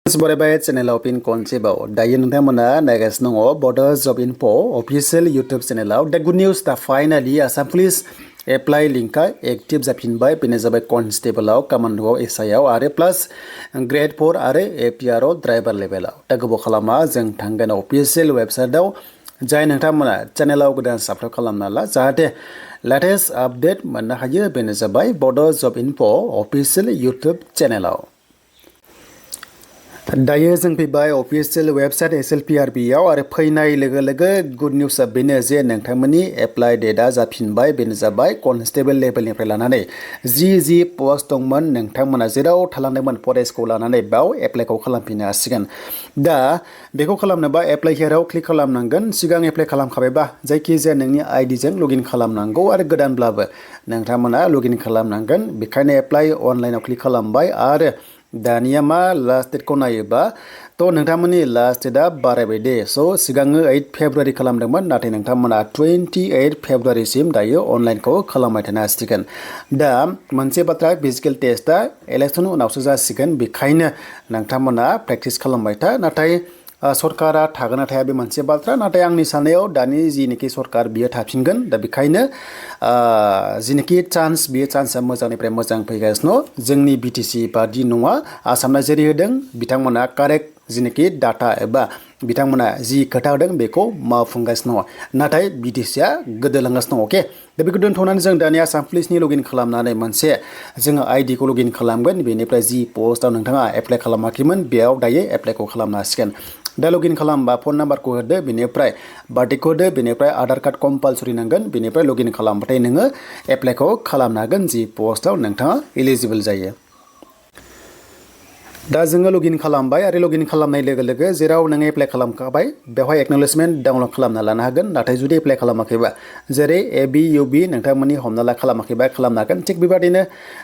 बरायबाय चेनेलाव pin कनसेप्टआव दायो नोंथांमोना नायगासिनो दङ बर्डार जब इनफो अफिशियल इउट्यूब चेनेलाव दा गुड निउज दा फाइनाली आसाम पुलिस एप्लाइ लिंकआ एक्टिभ जाफिनबाय बेनो जाबाय कनस्टेबलआव कमान्ड'आव एसआइआव आरो प्लास ग्रेड 4 आरो एपिआरआव ड्राइभार लेभेलाव दा गोबाव खालामा जों थांगोन अफिशियल वेबसाइटआव जाय नोंथांमोना चेनेलाव गोदान साबस्क्राइब खालामना ला जाहाथे लेटेस्ट आपडेट मोननो हायो बेनो जाबाय border job info official YouTube चेनेलाव दायो जों फैबाय अफिशियल वेबसाइट SLPRB-आव आरो फैनाय लोगो लोगो गुड निउसआ बेनो जे नोंथांमोननि एप्लाइ डेटआ जाफिनबाय बेनो जाबाय कनस्टेबल लेभेलनिफ्राय लानानै जि पस्ट दंमोन नोंथांमोना जेराव थालांदोंमोन फरेस्टखौ लानानै बाव एप्लाइखौ खालामफिननो हासिगोन दा बेखौ खालामनोबा एप्लाइ हियाराव क्लिक खालामनांगोन सिगां एप्लाइ खालामखाबायबा जायखिजाया नोंनि आइडिजों लगइन खालामनांगौ आरो गोदानब्लाबो नोंथांमोना लगइन खालामनांगोन बेखायनो एप्लाइ अनलाइनाव क्लिक खालामबाय आरो दानिया मा लास्ट डेटखौ नायोबा थ' नोंथांमोननि लास्ट डेटआ बारायबाय दे स' सिगाङो 8 फेब्रुवारि खालामदोंमोन नाथाय नोंथांमोना 28 फेब्रुवारिसिम दायो अनलाइनखौ खालामबाय थानो हासिगोन दा मोनसे बाथ्रा फिजिकेल टेस्टआ इलेक्सन उनावसो जासिगोन बेखायनो नोंथांमोना प्रेक्टिस खालामबाय था नाथाय सरकारा थागोन ना थाया बे मोनसे बाथ्रा नाथाय आंनि साननायाव दानि जिनिखि सरकार बियो थाफिनगोन दा बेखायनो जिनिखि चान्स बियो चान्सआ मोजांनिफ्राय मोजां फैगासिनो जोंनि BTC बादि नङा आसामना जेरै होदों बिथांमोना कारेक्ट जिनिखि डाटा एबा बिथांमोना जि खोथा होदों बेखौ मावफुंगासिनो दङ नाथाय BTCआ गोदोलांगासिनो दङ अके दा बेखौ दोनथ'नानै जों दानिया आसाम पुलिसनि लगइन खालामनानै मोनसे जोङो आइडिखौ लगइन खालामगोन बेनिफ्राय जि पस्टआव नोंथाङा एप्लाइ खालामाखैमोन बेयाव दायो एप्लाइखौ खालामनो हासिगोन दा लगइन खालामबा फन नाम्बारखौ होदो बेनिफ्राय बार्थडेखौ होदो बेनिफ्राय आधार कार्ड कम्पालसरि नांगोन बेनिफ्राय लगइन खालामबाथाय नोङो एप्लाइखौ खालामनो हागोन जि पस्टआव नोंथाङा एलिजिबल जायो दा जोङो लगइन खालामबाय आरो लगइन खालामनाय लोगो लोगो जेराव नोङो एप्लाइ खालामखाबाय बेवहाय एक्न'लेजमेन्ट डाउनलड खालामना लानो हागोन नाथाय जुदि एप्लाइ खालामाखैबा जेरै ABUB नोंथांमोननि हमना ला खालामाखैबा खालामनो हागोन थिग बेबादिनो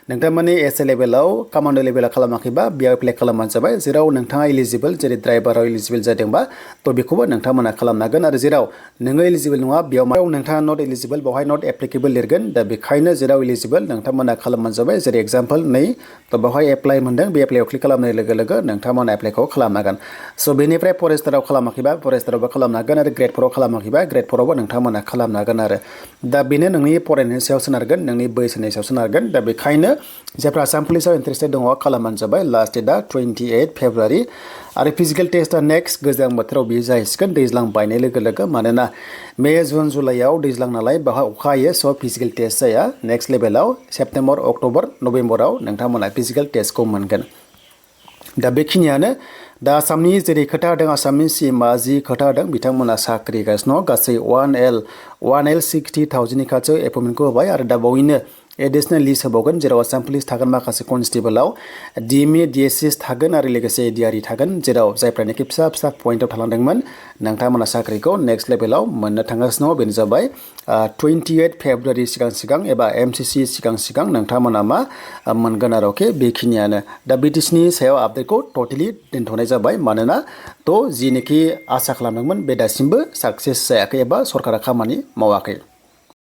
नोंथांमोननि SA लेभेलाव कमान्ड' लेभेलाव खालामाखैबा बेयाव एप्लाइ खालामबानो जाबाय जेराव नोंथाङा एलिजिबल जेरै ड्राइभाराव एलिजिबल जादोंबा थ' बेखौबो नोंथांमोना खालामनो हागोन आरो जेराव नोङो एलिजिबल नङा बेयाव नोंथाङा नट एलिजिबल बेवहाय नट एप्लिकेबल लिरगोन दा बेखायनो जेराव एलिजिबल नोंथांमोना खालामबानो जाबाय जेरै एग्जाम्पल नै थ' बेवहाय एप्लाइ मोनदों बे एप्लाइआव क्लिक खालामनाय लोगो लोगो नोंथांमोना एप्लाइखौ खालामनो हागोन स' बेनिफ्राय फरेस्टाराव खालामाखैबा फरेस्टारावबो खालामनो हागोन आरो ग्रेड 4आव खालामाखैबा ग्रेड 4आवबो नोंथांमोना खालामनो हागोन आरो दा बेनो नोंनि फरायनायनि सायाव सोनारगोन नोंनि बैसोनि सायाव सोनारगोन दा बेखायनो जायफ्रा आसाम पुलिसाव इन्टारेस्टेड दङ खालामबानो जाबाय लास्ट डेटआ 28 फेब्रुवारि आरो फिजिकेल टेस्टआ नेक्स्ट गोजां बोथोराव बियो जाहैसिगोन दैज्लां बायनाय लोगो लोगो मानोना मे जुन जुलाइआव दैज्लां नालाय बेवहाय अखा हायो स' फिजिकेल टेस्ट जाया नेक्स्ट लेभेलाव सेप्तेम्बर अक्ट'बर नभेम्बराव नोंथांमोना फिजिकेल टेस्टखौ मोनगोन दा बेखिनियानो दा आसामनि जेरै खोथा होदों आसामनि CMआ जि खोथा होदों बिथांमोना साख्रि होगासिनो गासै 1L 60,000नि खाथियाव एपइन्टमेन्टखौ होबाय आरो दा बावैनो एडिशनेल लिस्ट होबावगोन जेराव आसाम पुलिस थागोन माखासे कनस्टेबलआव DMA DSS थागोन आरो लोगोसे ADRE थागोन जेराव जायफ्रानोखि फिसा पइन्टआव थालांदोंमोन नोंथांमोना साख्रिखौ नेक्स्ट लेभेलाव मोननो थांगासिनो दङ बेनो जाबाय 28 फेब्रुवारि सिगां एबा MCC सिगां नोंथांमोना मा मोनगोन आरो अके बेखिनियानो दा BTCनि सायाव आपडेटखौ टटेलि दोनथ'नाय जाबाय मानोना थ' जिनिखि आसा खालामदोंमोन बे दासिमबो साक्सेस जायाखै एबा सरकारा खामानि मावाखै